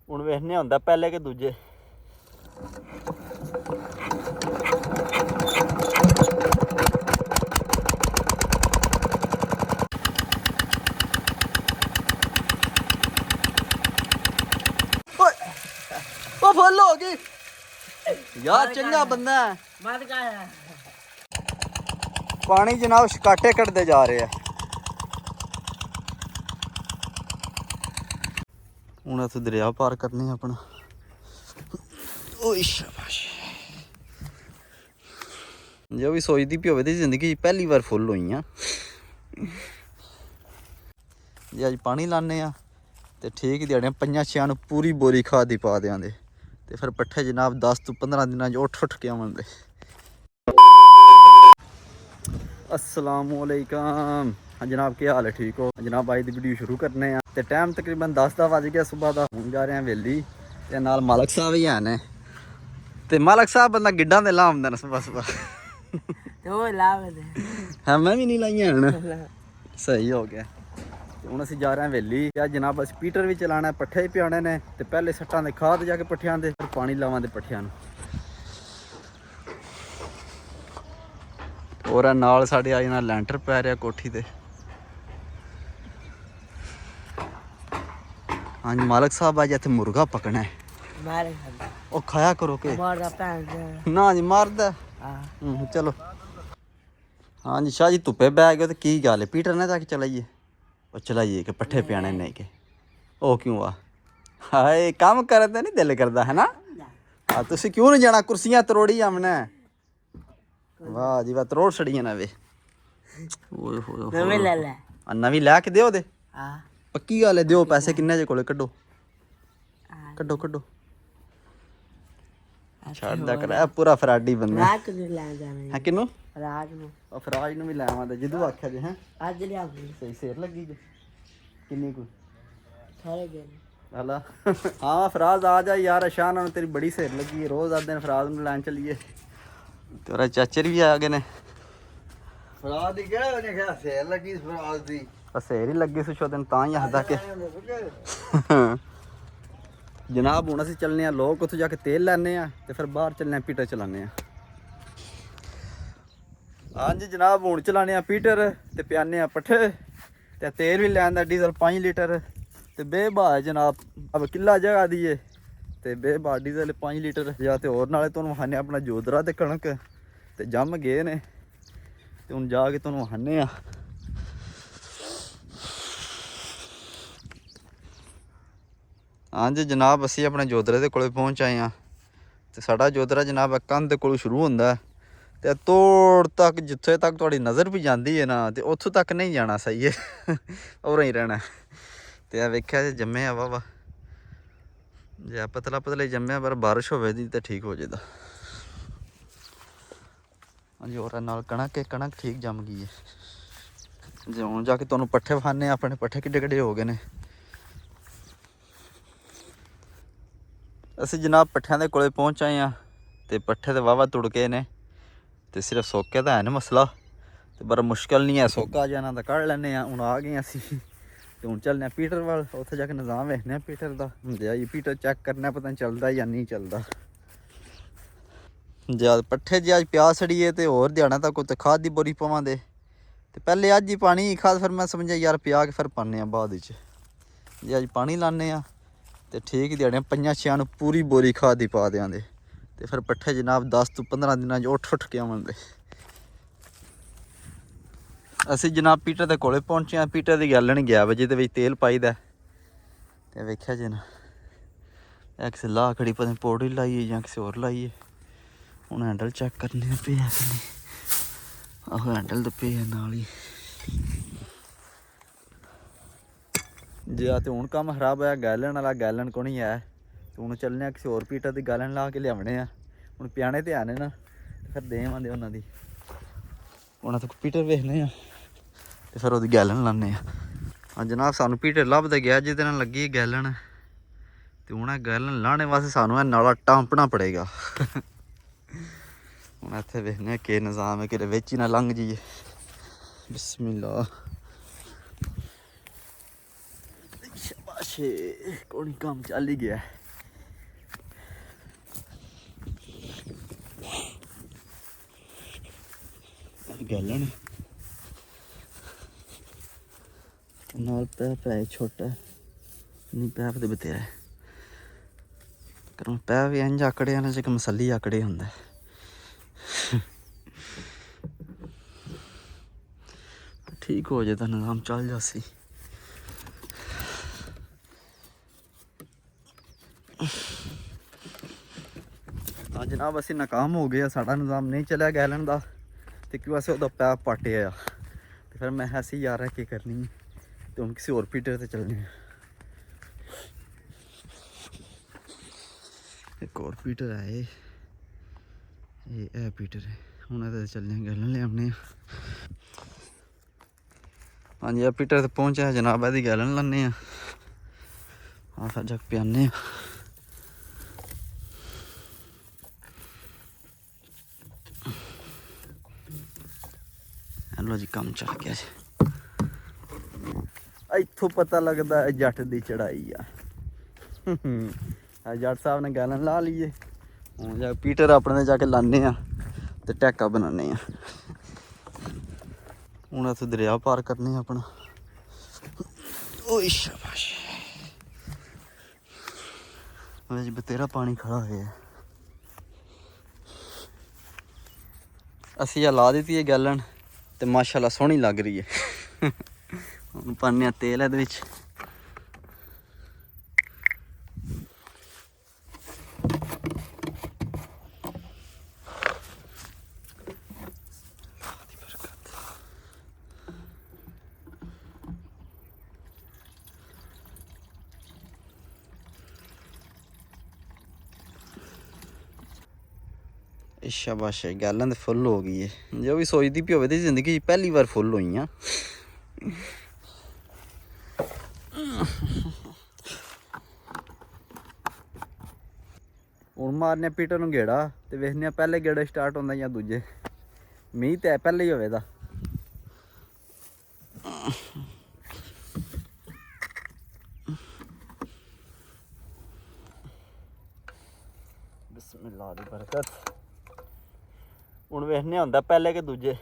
ਹੁਣ ਵੇਖਣੇ ਹੁੰਦਾ ਪਹਿਲੇ ਕਿ ਦੂਜੇ। ਉਹ ਫੁੱਲ ਹੋ ਗਈ ਯਾਰ, ਚੰਗਾ ਬੰਦਾ ਹੈ। ਪਾਣੀ ਜਨਾਬ ਸ਼ਕਾਟੇ ਕੱਢਦੇ ਜਾ ਰਹੇ ਆ। ਹੁਣ ਅਸੀਂ ਦਰਿਆ ਪਾਰ ਕਰਨੇ ਆਪਣਾ। ਓਏ ਸ਼ਾਬਾਸ਼। ਜੋ ਵੀ ਸੋਚਦੀ ਪਈ ਹੋਵੇ ਤੇ ਜ਼ਿੰਦਗੀ 'ਚ ਪਹਿਲੀ ਵਾਰ ਫੁੱਲ ਹੋਈਆਂ। ਜੇ ਅੱਜ ਪਾਣੀ ਲਾਉਂਦੇ ਆ ਤੇ ਠੀਕ ਦਿਹਾੜੀਆਂ 5-6 ਨੂੰ ਪੂਰੀ ਬੋਰੀ ਖਾਦ ਦੀ ਪਾ ਦਿਆਂਗੇ ਤੇ ਫਿਰ ਪੱਠੇ ਜਨਾਬ 10 ਤੋਂ 15 ਦਿਨਾਂ 'ਚ ਉੱਠ ਕੇ ਆਵਾਂਗੇ। अस्सलामुअलैकुम। हाँ जनाब, क्या हाल है? ठीक हो जनाब? आज की वीडियो शुरू करने हैं तो टाइम तकरीबन 10 बज गया सुबह का। हम जा रहे हैं वेली ते नाल मालक साहब ही हैं ने ते मालक साहब बंदा गिड्डां दे लामदे न सुबह सुबह। हाँ मैं भी नहीं लाइया हैं। सही हो गया। ਹੁਣ ਅਸੀਂ ਜਾ ਰਹੇ ਹਾਂ ਵੇਲੀ। ਅੱਜ ਜਨਾਬ ਅਸੀਂ ਪੀਟਰ ਵੀ ਚਲਾਉਣਾ, ਪੱਠੇ ਵੀ ਪਿਆਉਣੇ ਨੇ ਤੇ ਪਹਿਲੇ ਸੱਟਾਂ ਦੇ ਖਾਦ ਜਾ ਕੇ ਪੱਠਿਆਂ ਦੇ, ਫਿਰ ਪਾਣੀ ਲਾਵਾਂਗੇ ਪੱਠਿਆਂ ਨੂੰ। और नाल साढ़े आज ना लैंटर पै रहा कोठी ते। हाँ जी मालक साहब अज इत्थे मुर्गा पकना है। ओ खाया करो के ना जी मारदा। चलो हाँ जी शाह जी धुप्पे बह गए तो की गल है? पीटर ने जाके चलाइए और चलाइए कि पट्ठे पियाने नहीं के। ओ क्यों आ हाय काम करे तो नहीं दिल करता है ना? हाँ तुसी क्यों नहीं जाना? कुर्सियां तरोड़ी हमने। वाह जी वाह, तरोड़ छड़ियां ना वे। नवी लै के दियो दे। पक्की गल है, दियो पैसे किन्ने जे कोले कड्डो कड्डो कड्डो। छड्डदा कर पूरा फराडी बंदा है। किनू? फराज नू भी लै आवां ते जिदू आख्या जे। हैं सही सेर लगी जे किन्नी कोई हला। हाँ फराज आ जा यार, शान तेरी बड़ी सेर लगी है। रोज आते दिन फराज नू लैन चलीए। तेरा चाचर भी आ गए ने। फराज दी क्या सेर लगी? फराज दी सेर ही लगी सी दिन तां ही आखदा कि जनाब हुण असीं चलने लोग उत्थे जाके तेल लैने ते फिर बाहर चलने पीटर चलाने। हाँ जी जनाब हुण चलाने पीटर ते पियाने पट्ठे ते तेल भी लैंदा डीजल 5 लीटर ते बेबा जनाब। अब किला जगह दी है ते बेबा डीजल 5 लीटर या ते होर नाले तुहानूं वखाने अपना जोदरा ते कणक ते जम गए ने ते हुण जाके तुहानूं वखाने। हाँ जी जनाब असीं अपने जोदरे दे कोले पहुँच आए हैं ते साडा जोदरा जनाब कंध दे कोलों शुरू हुंदा ते तोड़ तक जिथे तक तुहाडी नज़र भी जाती है ना ते उत्थों तक नहीं जाना। सही है और ही रहना ते वेख्या जे जम्मे हवा वा जे पतला पतला जम्मिया पर बारिश होवे दी ते ठीक हो जाएगा। हाँ जी और नाल कणक कणक ठीक जम गई है। जे हुण जाके तुहानूं पट्ठे विखाने अपने पट्ठे किड्डे किड्डे हो गए ने। असीं जनाब पट्ठियां दे कोले पहुँच आए हैं ते पट्ठे ते वाहवा तुड़के ने ते सिर्फ सोके दा है ना मसला ते बड़ा मुश्किल नहीं है। सोका जाना तो कढ़ लैने। हुण आ गए असीं ते हुण चलने पीटर वाल। उत्थे जाके निज़ाम वेखने पीटर दा। हुंदे पीटर चैक करना पता नहीं चलदा या नहीं चलदा। जे पट्ठे जे अज प्यास छड़िए तो होर दिहाड़ां तक उत्ते खाद दी बोरी पवांदे ते पहले अज ही पानी खाद फिर मैं समझा यार प्या के फिर पाने बाद विच। जे अज पानी लाने तो ठीक दिहाड़ियां 5-6 नूं पूरी बोरी खाद दी पा देंगे ते फिर पट्ठे जनाब 10 तो 15 दिनां च उठ के आवांगे। असीं जनाब पीटर दे कोले पहुंचे हैं। पीटर दी गैलन 11 बजे दे विच तेल पाईदा ते वेख्या जे ना किसी लाह खड़ी पता नहीं पौड़ी लाइए जां किसी होर लाइए। हुण हैंडल चेक करने पे है कि नहीं। आहो हैंडल तो पे है नाल ही। जे तो हुण काम खराब होया गैलन वाला, गैलन को नहीं है तो हुण चलने किसी होर पीटर दी गैलन ला के लियावने। हुण पियाने ते आने ना फिर देवांगे उन्हां दी। हुण असीं पीटर वेखने ते फिर ओहदी गैलन लाने। हाँ जनाब सानूं पीटर लभदा गया जिहदे नाल लगी गैलन ते हुण गैलन लाने वास्ते सानूं नाला टांपना पड़ेगा। हुण इत्थे वेखने केह् निज़ाम है कि विच ही ना लंघ जाइए। बिस्मिल्लाह शाबाश। ਸ਼ਾਬਾਸ਼ੇ ਕੋਈ ਕੰਮ ਚੱਲ ਹੀ ਗਿਆ। ਗੈਲਨ ਨਾਲ ਪੈਪ ਹੈ ਛੋਟਾ ਨਹੀਂ, ਪੈਪ ਦੇ ਬਤੇਰਾ ਕਰਮ ਪੈਪ ਵੀ ਇੰਝ ਆਕੜਿਆ ਨਾ ਜਿਵੇਂ ਮਸੱਲੀ ਆਕੜੇ ਹੁੰਦਾ। ਠੀਕ ਹੋ ਜਾਏ ਤਾਂ ਨਿਜ਼ਾਮ ਚੱਲ ਜਾਸੀ। ਹਾਂ ਜਨਾਬ ਅਸੀਂ ਨਾਕਾਮ ਹੋ ਗਏ ਆ, ਸਾਡਾ ਨਿਜ਼ਾਮ ਨਹੀਂ ਚੱਲਿਆ ਗੈਲਨ ਦਾ ਤੇ ਕਿਉਂ ਅਸੀਂ ਉਹਦਾ ਪੈਪ ਪਾਟਿਆ ਆ। ਤੇ ਫਿਰ ਮੈਂ ਅਸੀਂ ਯਾਰ ਕੀ ਕਰਨੀ ਤੇ ਹੁਣ ਕਿਸੇ ਹੋਰ ਪੀਟਰ ਤੇ ਚੱਲਣੇ ਆ। ਇੱਕ ਹੋਰ ਪੀਟਰ ਹੈ ਇਹ ਪੀਟਰ ਹੈ, ਹੁਣ ਇਹਦੇ ਚੱਲਣੇ ਗੈਲਨ ਲਿਆਉਣੇ ਆ। ਹਾਂਜੀ ਆ ਪੀਟਰ ਤੇ ਪਹੁੰਚਿਆ ਜਨਾਬ, ਇਹਦੀ ਗੈਲਨ ਲੈਂਦੇ ਆ। ਆ ਫਿਰ ਜਗ ਪਿਆਨੇ ਆ। ਲੋ ਜੀ ਕੰਮ ਚੱਲ ਗਿਆ ਜੀ। ਇੱਥੋਂ ਪਤਾ ਲੱਗਦਾ ਜੱਟ ਦੀ ਚੜਾਈ ਆ। ਜੱਟ ਸਾਹਿਬ ਨੇ ਗੈਲਨ ਲਾ ਲਈਏ, ਹੁਣ ਜਾ ਪੀਟਰ ਆਪਣੇ ਦੇ ਜਾ ਕੇ ਲਾਉਂਦੇ ਆ ਤੇ ਟੈਕਾ ਬਣਾਉਂਦੇ ਆ। ਹੁਣ ਇੱਥੇ ਦਰਿਆ ਪਾਰ ਕਰਨੇ ਆਪਣਾ। ਓਏ ਸ਼ਾਬਾਸ਼ ਵਿੱਚ ਬਤੇਰਾ ਪਾਣੀ ਖੜਾ ਹੋਇਆ। ਅਸੀਂ ਆ ਲਾ ਦਿੱਤੀ ਹੈ ਗੈਲਨ ਤੇ ਮਾਸ਼ਾਅੱਲਾ ਸੋਹਣੀ ਲੱਗ ਰਹੀ ਹੈ। ਹੁਣ ਪਾਉਂਦੇ ਹਾਂ ਤੇਲ ਇਹਦੇ ਵਿੱਚ। शाबाश गैलन तो फुल हो गई है। जो भी सोचती भी होवे जिंदगी पहली बार फुल हुई हैं। हुण मारने पीटर नूं गेड़ा ते वेखने पहले गेड़ा स्टार्ट होंदा या दूजे। मींह तो पहले ही होवे दा। बिस्मिल्लाह दी बरकत। ਹੁਣ ਵੇਖਣੇ ਹੁੰਦਾ ਪਹਿਲੇ ਕਿ ਦੂਜੇ।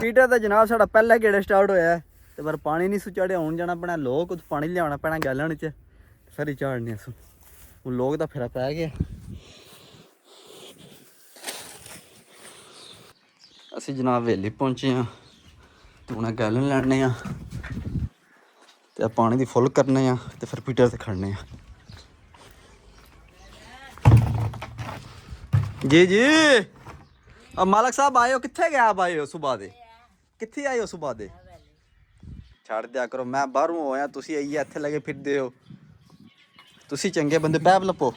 पीटर तो जनाब साड़ा पहला गेड़ा स्टार्ट होया है तो पर पानी नहीं सु चढ़िया। हूँ जाना पैना लोग कुछ पानी लिया पैना गैलन च फिर ही झाड़ने सू। हूँ लोग तो फिर पै गया। असी जनाब वेली पहुंचे हाँ तो उन्हें गैलन लैने तो पानी की फुल करने तो फिर पीटर से खड़ने। जी जी अब मालक साहब आए हो कित्थे गए आप आए हो सुबह दे कित्थे आए हो सुबह दे छड़ दिया करो। मैं बाहरों होया तुसी आइए इत्थे लगे फिरदे हो। तुसी चंगे बंदे पैप लपो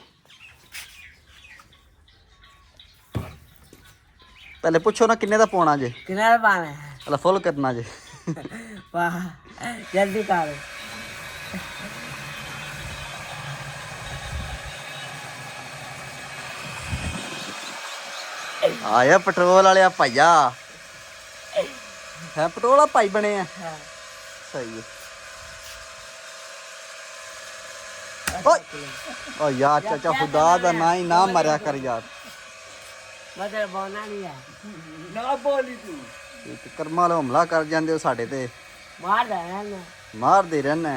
पहले पूछो ना किन्ने दा पाना जे किन्ने दा पाना है अला फुल करना जे। वाह जल्दी कर आया पेट्रोल वाले भाईया है पेट्रोल वाला भाई बने हैं। सही है ओ यार चाचा खुदा दा ना ही ना मरया कर यार। मतलब बोलना नहीं है ना बोली तू कर्मा लो हमला कर जांदे हो साडे ते मार दे रहना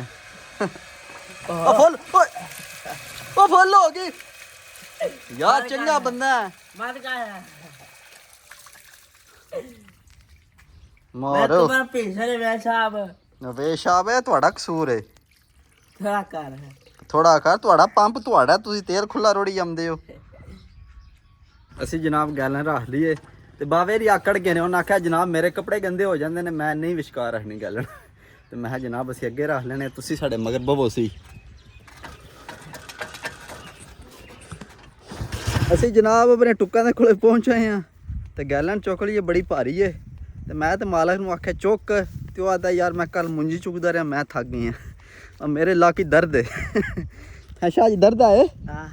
ओ फुल ओ फुल हो गई यार चंगा बंदा है। मार का मारो तुम्हारा पीछे वे साहब है ਤੁਹਾਡਾ ਕਸੂਰ ਹੈ। ਥੋੜਾ ਕਰ ਤੁਹਾਡਾ ਪੰਪ ਤੁਹਾਡਾ ਤੁਸੀਂ ਤੇਲ ਖੁੱਲਾ ਰੋੜੀ ਜਾਂਦੇ ਹੋ। ਅਸੀਂ ਜਨਾਬ ਗੈਲਨ ਰੱਖ ਲਈਏ ਤੇ ਬਾਵੇ ਦੀ ਆਕੜ ਗਏ ਨੇ। ਉਹਨਾਂ ਆਖਿਆ ਜਨਾਬ ਮੇਰੇ ਕੱਪੜੇ ਗੰਦੇ ਹੋ ਜਾਂਦੇ ਨੇ ਮੈਂ ਨਹੀਂ ਵਿਸ਼ਕਾਰ ਰੱਖਣੀ ਗੈਲਨ। ਤੇ ਮੈਂ ਕਿਹਾ ਜਨਾਬ ਅਸੀਂ ਅੱਗੇ ਰੱਖ ਲੈਣੇ, ਤੁਸੀਂ ਸਾਡੇ ਮਗਰ ਬਵੋ ਸੀ। ਅਸੀਂ ਜਨਾਬ ਆਪਣੇ ਟੁੱਕਾਂ ਦੇ ਕੋਲੇ ਪਹੁੰਚ ਆਏ ਹਾਂ ਤੇ ਗੈਲਨ ਚੁੱਕ ਲਈ ਬੜੀ ਭਾਰੀ ਏ। ਤੇ ਮੈਂ ਤੇ ਮਾਲਕ ਨੂੰ ਆਖਿਆ ਚੁੱਕ, ਤੇ ਉਹ ਆਦਾ ਯਾਰ ਮੈਂ ਕੱਲ ਮੁੰਜੀ ਚੁੱਕਦਾ ਰਿਹਾ, ਮੈਂ ਥੱਕ ਗਈ ਹਾਂ, ਮੇਰੇ ਲੱਕ ਹੀ ਦਰਦ ਹੈ। ਹੈ ਸ਼ਾਹ ਜੀ ਦਰਦ ਆਏ? ਹਾਂ।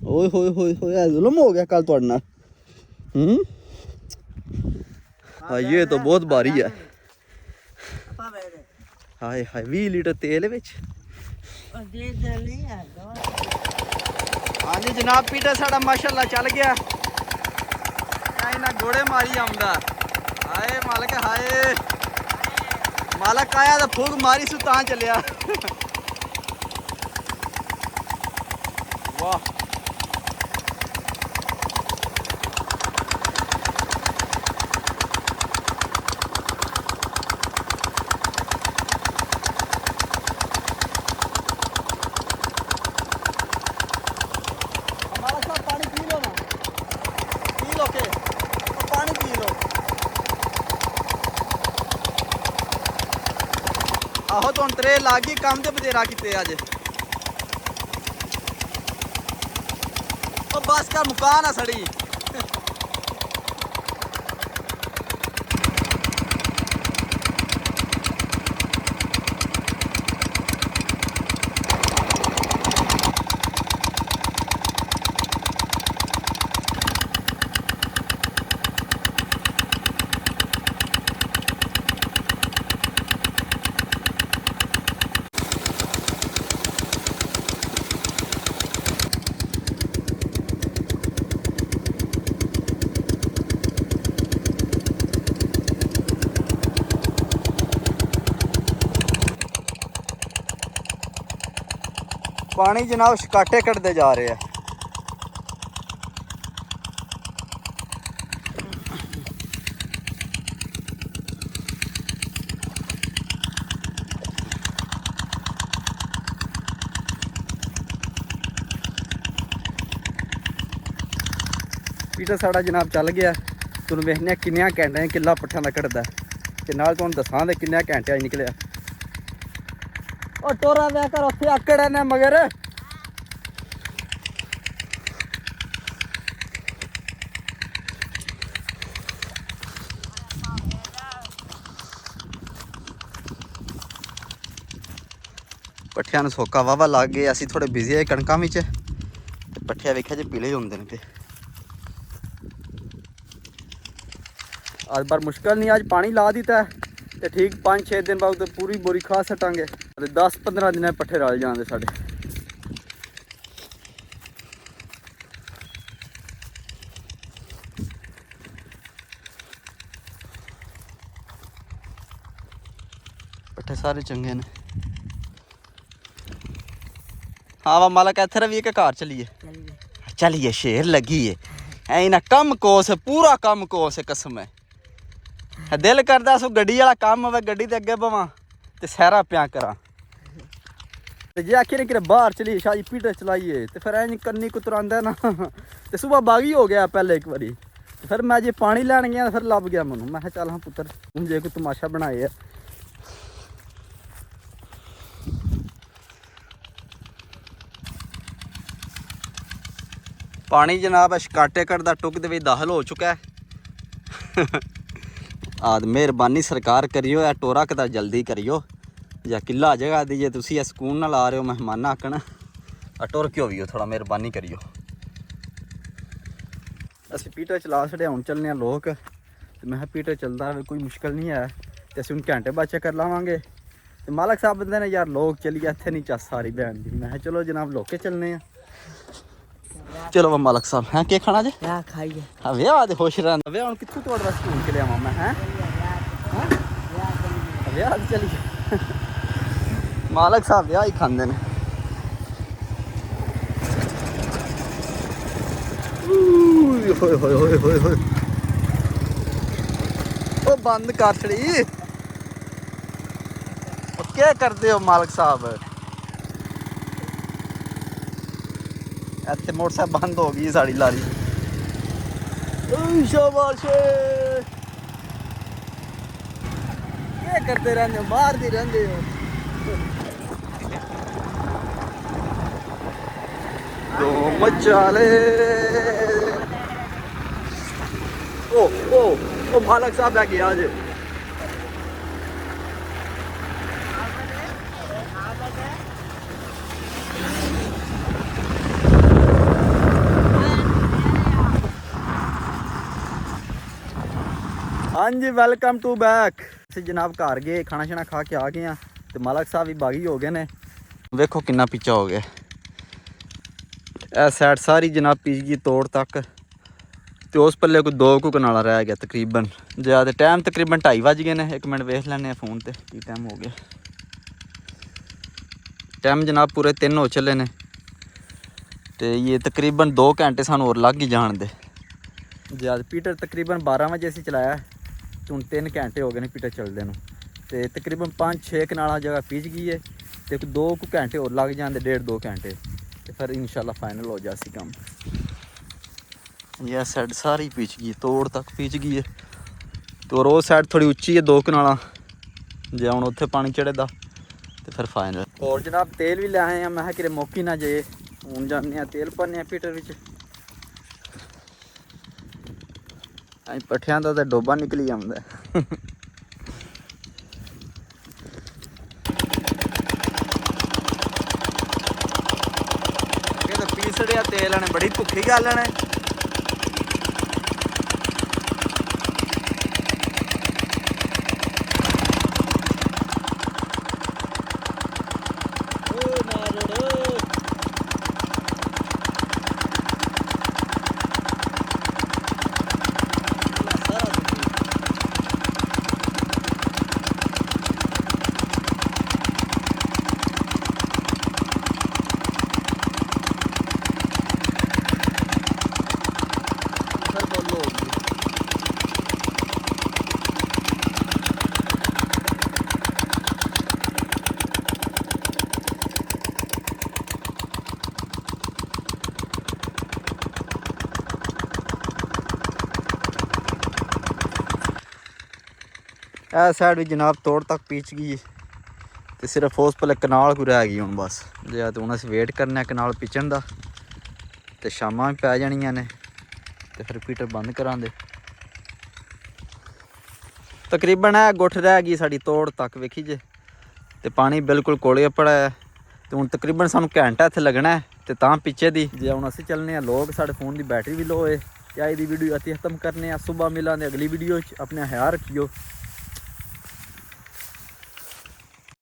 ਓਏ ਹੋਏ ਹੋਏ ਹੋਏ, ਜ਼ੁਲਮ ਹੋ ਗਿਆ ਕੱਲ ਤੁਹਾਡੇ ਨਾਲ। हाँ ये तो बहुत भारी है। हाय हाय 20 लीटर तेल है विच। हाँ जी जनाब पीटर साड़ा माशाल्लाह चल गया। ना घोड़े मारी आमदा। हाय मालक हाय मालक आया तो फूक मारी सु तां चलिया। वाह आहो तो त्रे लाग गई काम तो बतेरा किते अज। ओ बस का मुकान आ सड़ी। पानी जनाब शकाटे कटते जा रहे हैं। पीटर साड़ा जनाब चल गया। तुहानूं वेखने किन्नियां घंटे किला पट्ठियां दा कटदा ते नाल तुहानूं दसां दे किन्ने घंटे अज निकलिया। ओ टोरा वे कर उत्थे आकड़ ने मगर पट्ठियां नूं सोका वावा लग गए। असीं थोड़े बिजी है कणकां विच ते पट्ठियां वेख्या जे पीले हुंदे ने ते अज बार मुश्किल नहीं, अज पानी ला दिता ते ठीक 5-6 दिन बाद पूरी बोरी खा सटांगे। 10-15 दिन पट्ठे रल जाते साढ़े। पट्ठे सारे चंगे ने। हाँ वा मालक इत्थे रवी के घर चलिए चलिए शेर लगी है ऐ ना कम कोस पूरा कम कोस कसम है। दिल करदा सो गड्डी वाला काम होवे गड्डी दे अगे बवां ते सैरा प्या करा ते जे आखिए कि बाहर चली शाही पीटर चलाइए तो फिर इंज कन्नी कुतरांदा ना ते सुबह बागी हो गया पहले एक बारी। फिर मैं जे पानी लैन गया फिर लभ गया मैनू। मैं चल हाँ पुत्तर हूँ जे कोई तमाशा बनाए है। पानी जनाब शकाटे कटदा टुक दे विच दाखल हो चुका है। आद मेहरबानी सरकार करियो या टोरा कदा जल्दी करियो या किला जगह दी जे तुसी सुकून नाल आ रहे हो मेहमान आकन टुर के होवियो थोड़ा मेहरबानी करियो। असीं पीटर चला छड़े हुण चलने लोक ते मैं पीटर चलदा कोई मुश्किल नहीं है ते असीं हुण घंटे बाद चक्कर लावांगे ते मालक साहब बंदे ने यार लोक चलिए इत्थे नहीं चस सारी बहन दी। मैं चलो जनाब लोके चलने हैं। चलो मालक साहब हैं के खाना जे खाइए। हाँ व्याह ते खुश रहना व्याह कितों तुहाडे वास्ते ढूंढ के लियावां मैं हैं व्याह चलिए। मालक साहब व्याह ही खांदे ने। होए होए होए होए होए ओ बंद कर छड़ी क्या करते हो मालक साहब। इतने मोटरसाइकिल बंद हो गई साड़ी लारी। शाबाश क्या करते रहते हो, मारते रहते हो। तो मचाले ओ ओ ओ मालक साहब आ गया आज। हाँ जी वेलकम टू बैक। ਅਸੀਂ ਜਨਾਬ ਘਰ ਗਏ, ਖਾਣਾ ਛਾਣਾ ਖਾ ਕੇ ਆ ਗਏ ਆ ਤੇ ਮਾਲਕ ਸਾਹਿਬ ਵੀ ਬਾਗੀ ਹੋ ਗਏ ਨੇ। ਵੇਖੋ ਕਿੰਨਾ ਪਿੱਛਾ ਹੋ ਗਿਆ। ਇਹ ਸਾਈਡ ਸਾਰੀ ਜਨਾਬ ਪੀਚ ਗਈ ਤੋੜ ਤੱਕ ਤੇ ਉਸ ਪੱਲੇ ਕੋਈ 2 ਕਨਾਲਾ ਰਹਿ ਗਿਆ ਤਕਰੀਬਨ। ਜਿਆਦਾ ਟਾਈਮ ਤਕਰੀਬਨ 2:30 ਵੱਜ ਗਏ ਨੇ। 1 ਮਿੰਟ ਵੇਖ ਲੈਣੇ ਆ ਫੋਨ ਤੇ ਕੀ ਟਾਈਮ ਹੋ ਗਿਆ। टाइम जनाब पूरे 3 हो चले ने तो ये तकरीबन 2 घंटे सानू और लग ही जान दे। जद पीटर तकरीबन 12 बजे असी चलाया तो हूँ 3 घंटे हो गए ने पीटर चलते हैं तो तकरीबन 5-6 कनाला जगह पीच गई है तो 2 घंटे और लग जाते, 1.5-2 घंटे तो फिर इंशाल्लाह फाइनल हो जासी काम। यह साइड सारी पीच गई, तोड़ तक पीच गई है तो और वो साइड थोड़ी उच्ची है 2 कनाला जे हूँ उत्थे पानी चढ़ेगा तो फिर फाइनल। और जनाब तेल भी ले आए हैं, मैं कि मौकी ना जे हूँ जाने तेल भरने पीटर विच। पट्ठियां दा तो डोबा निकली आंदा पीसड़िया तेल ने बड़ी भुखी गल ने। ਇਹ ਸਾਈਡ ਵੀ ਜਨਾਬ ਤੋੜ ਤੱਕ ਪੀਚ ਗਈ ਤੇ ਸਿਰਫ ਉਸ ਪੱਲੇ ਕਨਾਲ ਕੋ ਰਹਿ ਗਈ ਹੁਣ ਬਸ। ਜੇ ਤੇ ਹੁਣ ਅਸੀਂ ਵੇਟ ਕਰਨਾ ਕਨਾਲ ਪਿਚਣ ਦਾ ਤੇ ਸ਼ਾਮਾਂ ਵੀ ਪੈ ਜਾਣੀਆਂ ਨੇ ਤੇ ਫਿਰ ਪੀਟਰ ਬੰਦ ਕਰਾਂਦੇ। ਤਕਰੀਬਨ ਇਹ ਗੁੱਠ ਰਹਿ ਗਈ ਸਾਡੀ ਤੋੜ ਤੱਕ ਵੇਖੀ ਜੇ ਤੇ ਪਾਣੀ ਬਿਲਕੁਲ ਕੋਲੇ ਪੜਾ ਹੈ ਤੇ ਹੁਣ ਤਕਰੀਬਨ ਸਾਨੂੰ ਘੰਟਾ ਇੱਥੇ ਲੱਗਣਾ ਤੇ ਤਾਂ ਪਿੱਛੇ ਦੀ। ਜੇ ਹੁਣ ਅਸੀਂ ਚੱਲਨੇ ਆ ਲੋਕ ਸਾਡੇ ਫੋਨ ਦੀ बैटरी भी लो है। क्या वीडियो अति खत्म करने सुबह मिलाने अगली वीडियो अपने ख्याल रखियो।